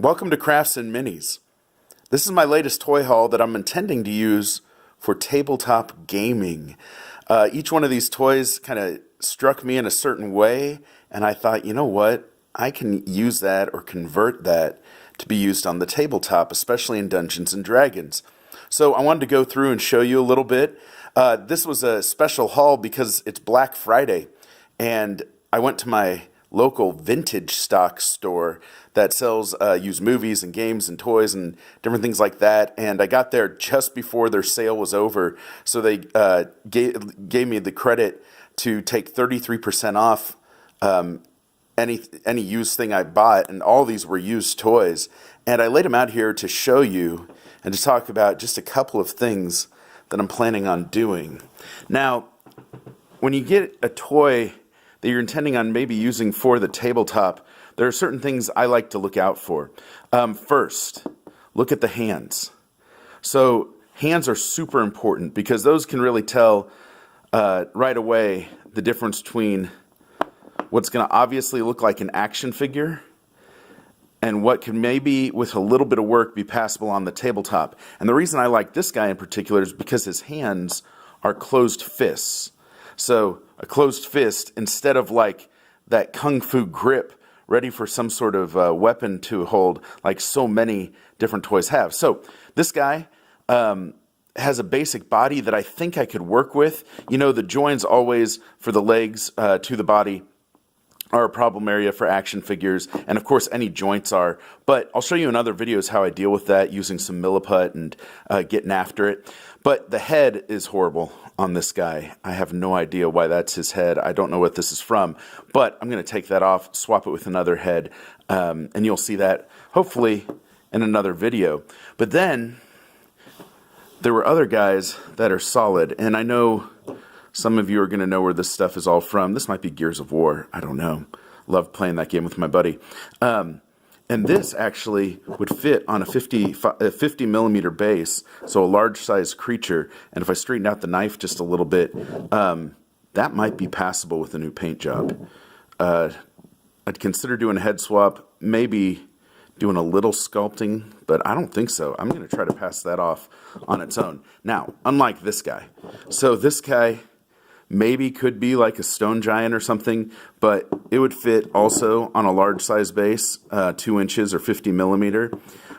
Welcome to Crafts and Minis. This is my latest toy haul that I'm intending to use for tabletop gaming. Each one of these toys kind of struck me in a certain way, and I thought, you know what? I can use that or convert that to be used on the tabletop, especially in Dungeons and Dragons. So I wanted to go through and show you a little bit. This was a special haul because it's Black Friday, and I went to my local vintage stock store that sells used movies and games and toys and different things like that. And I got there just before their sale was over, so they gave me the credit to take 33% off any used thing I bought, and all these were used toys. And I laid them out here to show you and to talk about just a couple of things that I'm planning on doing. Now, when you get a toy that you're intending on maybe using for the tabletop, there are certain things I like to look out for. First, look at the hands. So hands are super important because those can really tell right away the difference between what's going to obviously look like an action figure and what can maybe, with a little bit of work, be passable on the tabletop. And the reason I like this guy in particular is because his hands are closed fists. So a closed fist, instead of like that kung fu grip ready for some sort of weapon to hold, like so many different toys have. So this guy has a basic body that I think I could work with. You know, the joins always for the legs to the body are a problem area for action figures, and of course any joints are, but I'll show you in other videos how I deal with that using some milliput and getting after it. But the head is horrible on this guy. I have no idea why that's his head. I don't know what this is from, but I'm going to take that off, swap it with another head, and you'll see that hopefully in another video. But then there were other guys that are solid, and I know some of you are going to know where this stuff is all from. This might be Gears of War. I don't know. Love playing that game with my buddy. And this actually would fit on a 50 millimeter base, so a large size creature. And if I straighten out the knife just a little bit, that might be passable with a new paint job. I'd consider doing a head swap, maybe doing a little sculpting, but I don't think so. I'm going to try to pass that off on its own. Now, unlike this guy. So this guy maybe could be like a stone giant or something, but it would fit also on a large size base, 2 inches or 50 millimeter.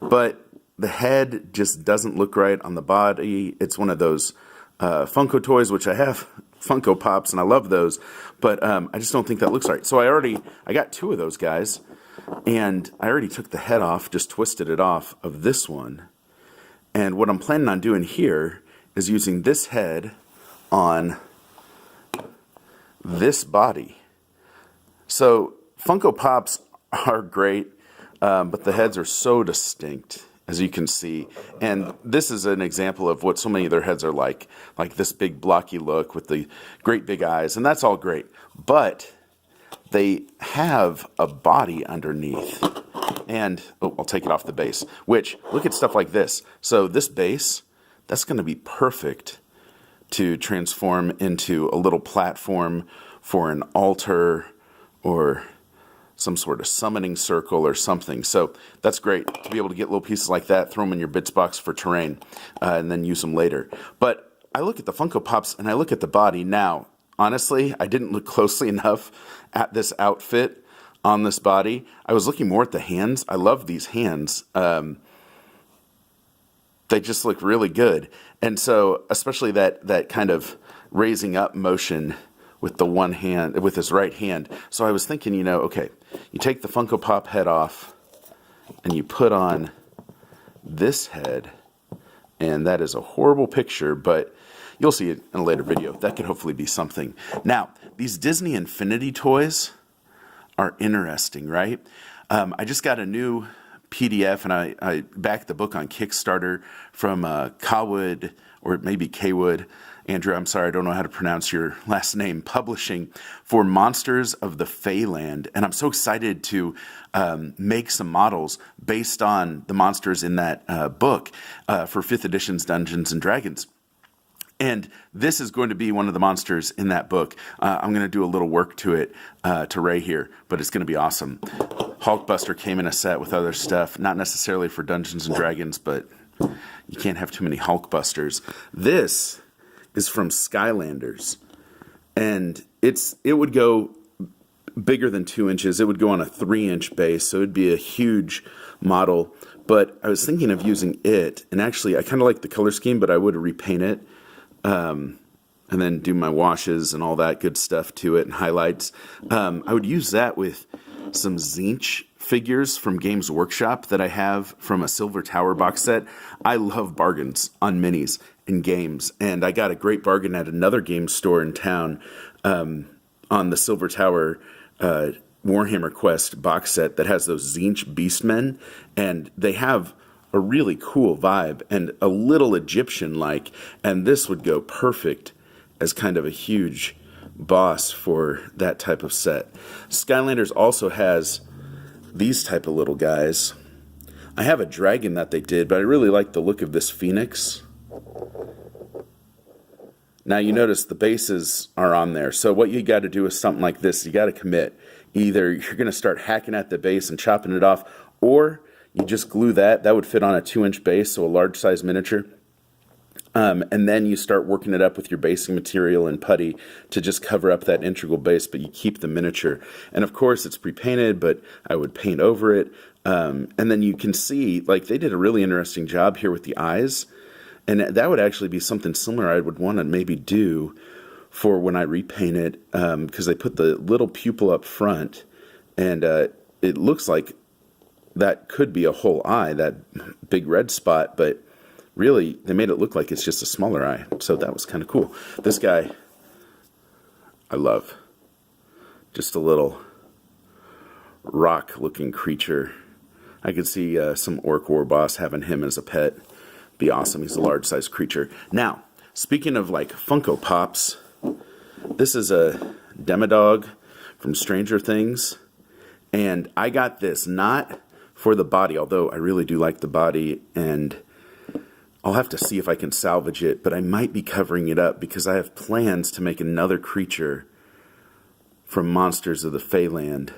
But the head just doesn't look right on the body. It's one of those Funko toys, which I have Funko Pops, and I love those, but I just don't think that looks right. So I got 2 of those guys, and I already took the head off, just twisted it off of this one. And what I'm planning on doing here is using this head on this body. So Funko Pops are great, but the heads are so distinct, as you can see. And this is an example of what so many of their heads are like this big blocky look with the great big eyes, and that's all great. But they have a body underneath. And, I'll take it off the base, which, look at stuff like this. So this base, that's going to be perfect to transform into a little platform for an altar or some sort of summoning circle or something. So that's great to be able to get little pieces like that, throw them in your bits box for terrain, and then use them later. But I look at the Funko Pops and I look at the body. Now, honestly, I didn't look closely enough at this outfit on this body. I was looking more at the hands. I love these hands. They just look really good. And so, especially that kind of raising up motion with the one hand, with his right hand. So I was thinking, okay, you take the Funko Pop head off and you put on this head, and that is a horrible picture, but you'll see it in a later video. That could hopefully be something. Now, these Disney Infinity toys are interesting, right? I just got a new PDF, and I backed the book on Kickstarter from Kawwood, or maybe Kwood. Andrew, I'm sorry, I don't know how to pronounce your last name, Publishing, for Monsters of the Feyland. And I'm so excited to make some models based on the monsters in that book for 5th edition's Dungeons and Dragons. And this is going to be one of the monsters in that book. I'm going to do a little work to it, to Ray here, but it's going to be awesome. Hulkbuster came in a set with other stuff, not necessarily for Dungeons and Dragons, but you can't have too many Hulkbusters. This is from Skylanders, and it would go bigger than 2 inches. It would go on a 3-inch base, so it'd be a huge model. But I was thinking of using it, and actually I kind of like the color scheme, but I would repaint it, and then do my washes and all that good stuff to it and highlights. I would use that with some Zinch figures from Games Workshop that I have from a Silver Tower box set. I love bargains on minis and games, and I got a great bargain at another game store in town on the Silver Tower Warhammer Quest box set that has those Zinch Beastmen, and they have a really cool vibe and a little Egyptian-like, and this would go perfect as kind of a huge boss for that type of set. Skylanders also has these type of little guys. I have a dragon that they did, but I really like the look of this phoenix. Now you notice the bases are on there, so what you got to do is something like this. You got to commit. Either you're going to start hacking at the base and chopping it off, or you just glue that. That would fit on a 2-inch base, so a large size miniature. And then you start working it up with your basing material and putty to just cover up that integral base, but you keep the miniature. And of course it's pre-painted, but I would paint over it. And then you can see, like, they did a really interesting job here with the eyes. And that would actually be something similar I would want to maybe do for when I repaint it, because they put the little pupil up front, and it looks like that could be a whole eye, that big red spot, but really, they made it look like it's just a smaller eye, so that was kind of cool. This guy, I love. Just a little rock-looking creature. I could see some Orc War boss having him as a pet. Be awesome. He's a large-sized creature. Now, speaking of like Funko Pops, this is a Demodog from Stranger Things, and I got this not for the body, although I really do like the body, and I'll have to see if I can salvage it, but I might be covering it up because I have plans to make another creature from Monsters of the Feyland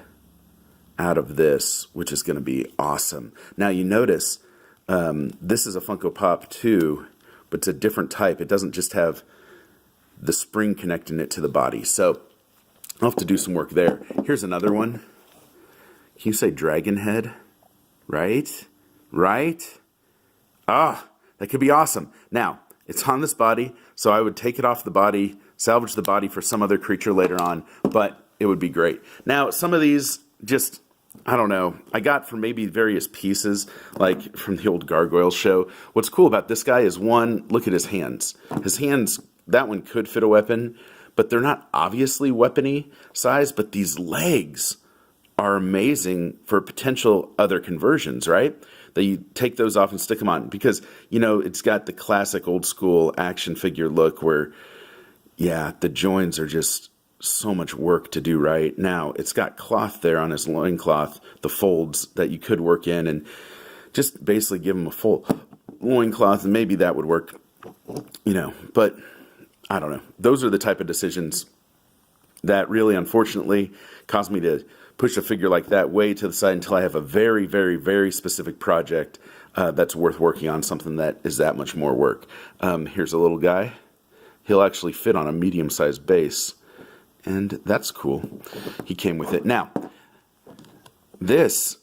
out of this, which is going to be awesome. Now you notice this is a Funko Pop too, but it's a different type. It doesn't just have the spring connecting it to the body. So I'll have to do some work there. Here's another one. Can you say dragon head? Right? Right? Ah, that could be awesome. Now, it's on this body, so I would take it off the body, salvage the body for some other creature later on, but it would be great. Now, some of these just, I don't know, I got from maybe various pieces, like from the old Gargoyle show. What's cool about this guy is, one, look at his hands. His hands, that one could fit a weapon, but they're not obviously weapony size, but these legs are amazing for potential other conversions, right? That you take those off and stick them on, because, you know, it's got the classic old school action figure look where, yeah, the joins are just so much work to do right. Now, it's got cloth there on his loincloth, the folds that you could work in, and just basically give him a full loincloth, and maybe that would work, you know, but I don't know. Those are the type of decisions that really, unfortunately, caused me to push a figure like that way to the side until I have a very, very, very specific project that's worth working on, something that is that much more work. Here's a little guy. He'll actually fit on a medium-sized base, and that's cool. He came with it. Now, this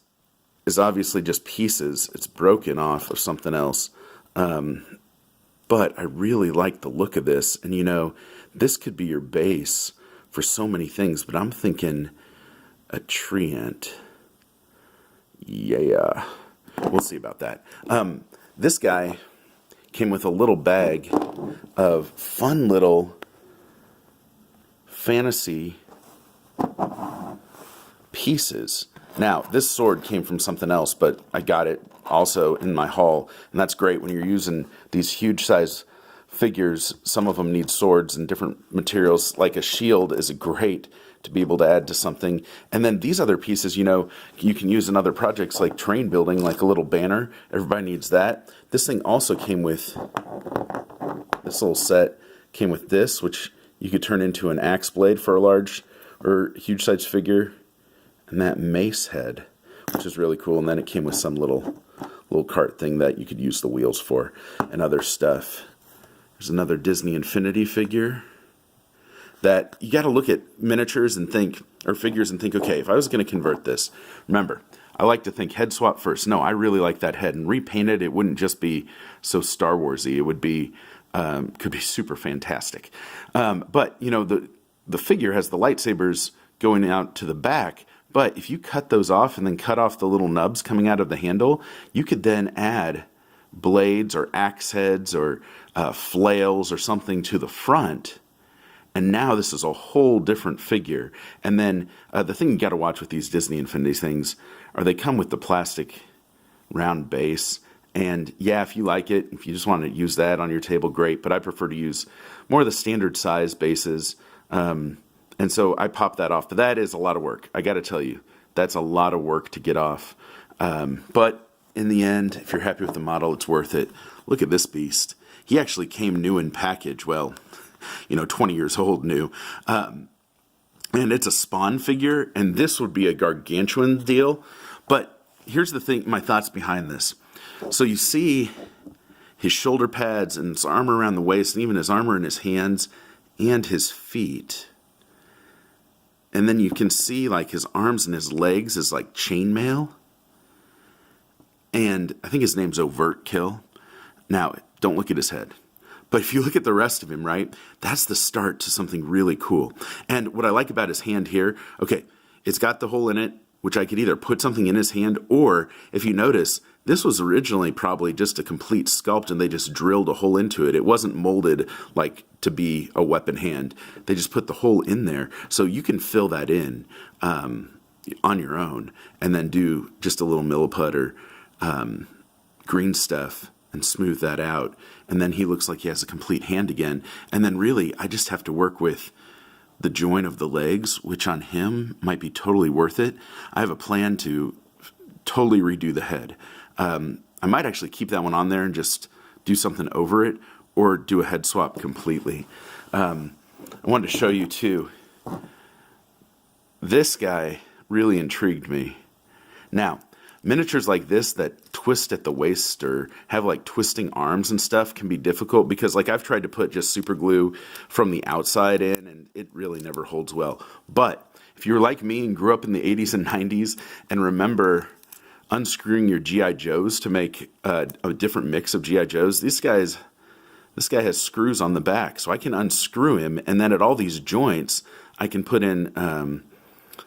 is obviously just pieces. It's broken off of something else, but I really like the look of this, and you know, this could be your base for so many things, but I'm thinking a treant. Yeah, we'll see about that. This guy came with a little bag of fun little fantasy pieces. Now, this sword came from something else, but I got it also in my haul, and that's great when you're using these huge size figures. Some of them need swords and different materials, like a shield is great to be able to add to something. And then these other pieces, you know, you can use in other projects like train building, like a little banner. Everybody needs that. This thing also came with, this little set came with this, which you could turn into an axe blade for a large or huge size figure. And that mace head. which is really cool. And then it came with some little cart thing that you could use the wheels for and other stuff. There's another Disney Infinity figure that you got to look at miniatures and think, or figures and think, okay, if I was going to convert this, remember, I like to think head swap first. No, I really like that head, and repaint it. It wouldn't just be so Star Warsy. It would be, could be super fantastic. But you know, the figure has the lightsabers going out to the back. But if you cut those off and then cut off the little nubs coming out of the handle, you could then add blades or axe heads or flails or something to the front. And now this is a whole different figure. And then the thing you got to watch with these Disney Infinity things are they come with the plastic round base. And yeah, if you like it, if you just want to use that on your table, great. But I prefer to use more of the standard size bases. And so I pop that off. But that is a lot of work. I got to tell you, that's a lot of work to get off. But in the end, if you're happy with the model, it's worth it. Look at this beast. He actually came new in package. Well, 20 years old new. And it's a Spawn figure, and this would be a gargantuan deal. But here's the thing, my thoughts behind this. So you see his shoulder pads and his armor around the waist, and even his armor in his hands and his feet. And then you can see like his arms and his legs is like chainmail. And I think his name's Overt Kill. Now, don't look at his head. But if you look at the rest of him, right, that's the start to something really cool. And what I like about his hand here, okay, it's got the hole in it, which I could either put something in his hand, or if you notice, this was originally probably just a complete sculpt and they just drilled a hole into it. It wasn't molded like to be a weapon hand. They just put the hole in there. So you can fill that in on your own and then do just a little milliput or green stuff and smooth that out. And then he looks like he has a complete hand again. And then really, I just have to work with the joint of the legs, which on him might be totally worth it. I have a plan to totally redo the head. I might actually keep that one on there and just do something over it or do a head swap completely. I wanted to show you too. This guy really intrigued me. Now, miniatures like this that twist at the waist or have like twisting arms and stuff can be difficult because like I've tried to put just super glue from the outside in and it really never holds well. But if you're like me and grew up in the 80s and 90s and remember unscrewing your G.I. Joes to make a different mix of G.I. Joes, this guy has screws on the back, so I can unscrew him and then at all these joints I can put in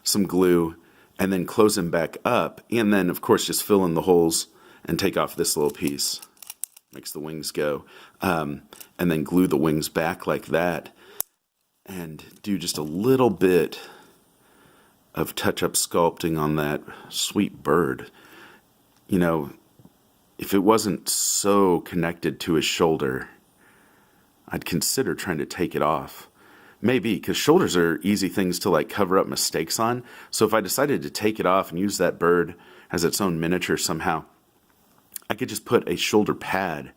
some glue and then close him back up, and then, of course, just fill in the holes and take off this little piece. Makes the wings go. And then glue the wings back like that, and do just a little bit of touch-up sculpting on that sweet bird. If it wasn't so connected to his shoulder, I'd consider trying to take it off. Maybe, because shoulders are easy things to like cover up mistakes on. So if I decided to take it off and use that bird as its own miniature somehow, I could just put a shoulder pad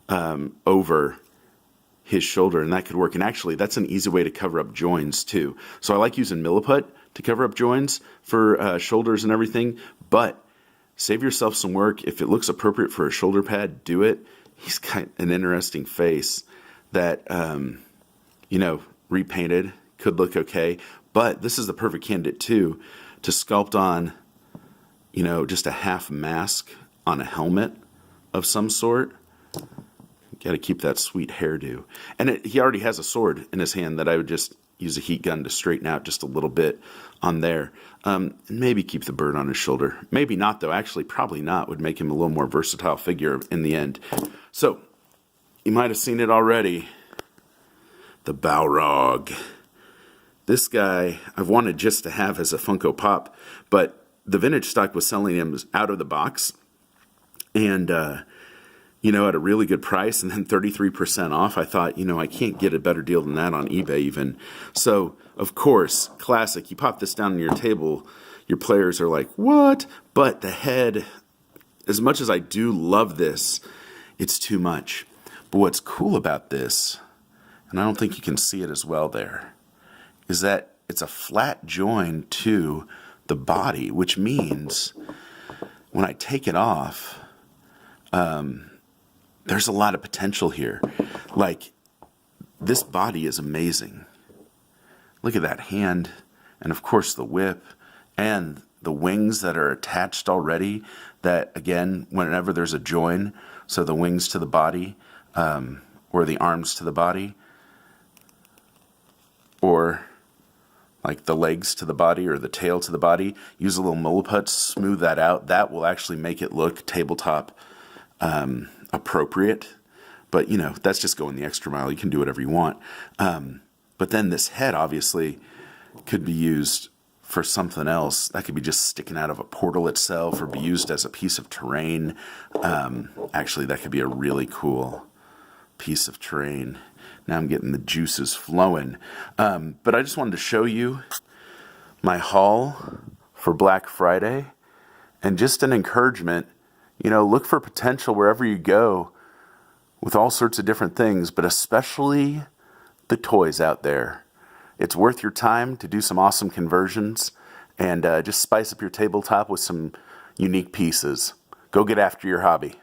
over his shoulder and that could work. And actually, that's an easy way to cover up joins too. So I like using milliput to cover up joins for shoulders and everything. But save yourself some work. If it looks appropriate for a shoulder pad, do it. He's got an interesting face that, repainted, could look okay. But this is the perfect candidate, too, to sculpt on, just a half mask on a helmet of some sort. Got to keep that sweet hairdo. And he already has a sword in his hand that I would just use a heat gun to straighten out just a little bit on there. And maybe keep the bird on his shoulder. Maybe not, though. Actually, probably not. Would make him a little more versatile figure in the end. So, you might have seen it already. The Balrog. This guy I've wanted just to have as a Funko Pop, but the vintage stock was selling him out of the box and, at a really good price and then 33% off. I thought, I can't get a better deal than that on eBay even. So, of course, classic. You pop this down on your table, your players are like, what? But the head, as much as I do love this, it's too much. But what's cool about this, and I don't think you can see it as well there, is that it's a flat join to the body, which means when I take it off, there's a lot of potential here. Like, this body is amazing. Look at that hand, and of course the whip, and the wings that are attached already, that, again, whenever there's a join, so the wings to the body, or the arms to the body, or like the legs to the body or the tail to the body, use a little Milliput, smooth that out. That will actually make it look tabletop appropriate. But, that's just going the extra mile. You can do whatever you want. But then this head, obviously, could be used for something else. That could be just sticking out of a portal itself, or be used as a piece of terrain. Actually, that could be a really cool piece of terrain. Now I'm getting the juices flowing. But I just wanted to show you my haul for Black Friday, and just an encouragement, look for potential wherever you go with all sorts of different things, but especially the toys out there. It's worth your time to do some awesome conversions, and just spice up your tabletop with some unique pieces. Go get after your hobby.